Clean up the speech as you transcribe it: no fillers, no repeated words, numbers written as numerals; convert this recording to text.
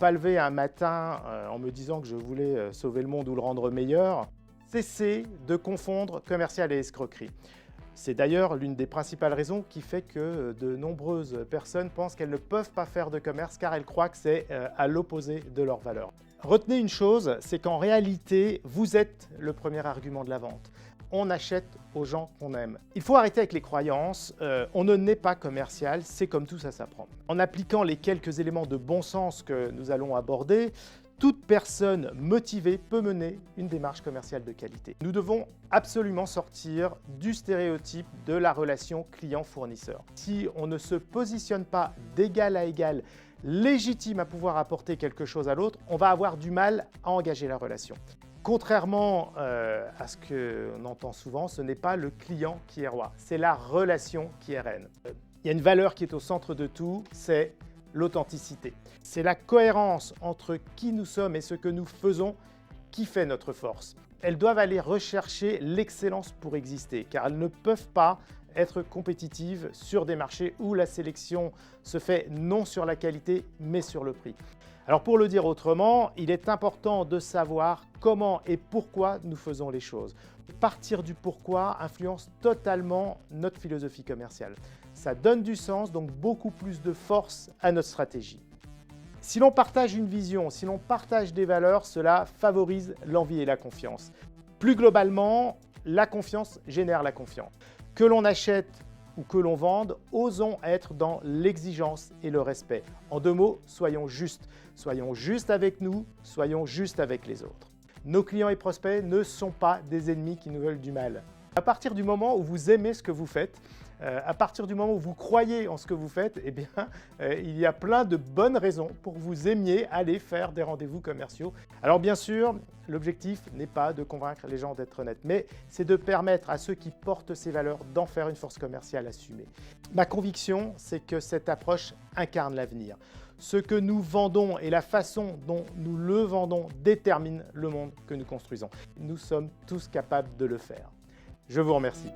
pas levé un matin en me disant que je voulais sauver le monde ou le rendre meilleur. Cessez de confondre commercial et escroquerie. C'est d'ailleurs l'une des principales raisons qui fait que de nombreuses personnes pensent qu'elles ne peuvent pas faire de commerce car elles croient que c'est à l'opposé de leurs valeurs. Retenez une chose, c'est qu'en réalité, vous êtes le premier argument de la vente. On achète aux gens qu'on aime. Il faut arrêter avec les croyances, on ne naît pas commercial, c'est comme tout, ça s'apprend. En appliquant les quelques éléments de bon sens que nous allons aborder, toute personne motivée peut mener une démarche commerciale de qualité. Nous devons absolument sortir du stéréotype de la relation client-fournisseur. Si on ne se positionne pas d'égal à égal, légitime à pouvoir apporter quelque chose à l'autre, on va avoir du mal à engager la relation. Contrairement à ce qu'on entend souvent, ce n'est pas le client qui est roi, c'est la relation qui est reine. Il y a une valeur qui est au centre de tout, c'est l'authenticité. C'est la cohérence entre qui nous sommes et ce que nous faisons qui fait notre force. Elles doivent aller rechercher l'excellence pour exister, car elles ne peuvent pas être compétitives sur des marchés où la sélection se fait non sur la qualité, mais sur le prix. Alors pour le dire autrement, il est important de savoir comment et pourquoi nous faisons les choses. Partir du pourquoi influence totalement notre philosophie commerciale. Ça donne du sens, donc beaucoup plus de force à notre stratégie. Si l'on partage une vision, si l'on partage des valeurs, cela favorise l'envie et la confiance. Plus globalement, la confiance génère la confiance. Que l'on achète ou que l'on vende, osons être dans l'exigence et le respect. En deux mots, soyons justes. Soyons justes avec nous, soyons justes avec les autres. Nos clients et prospects ne sont pas des ennemis qui nous veulent du mal. À partir du moment où vous aimez ce que vous faites, à partir du moment où vous croyez en ce que vous faites, eh bien, il y a plein de bonnes raisons pour que vous aimiez aller faire des rendez-vous commerciaux. Alors bien sûr, l'objectif n'est pas de convaincre les gens d'être honnêtes, mais c'est de permettre à ceux qui portent ces valeurs d'en faire une force commerciale assumée. Ma conviction, c'est que cette approche incarne l'avenir. Ce que nous vendons et la façon dont nous le vendons déterminent le monde que nous construisons. Nous sommes tous capables de le faire. Je vous remercie.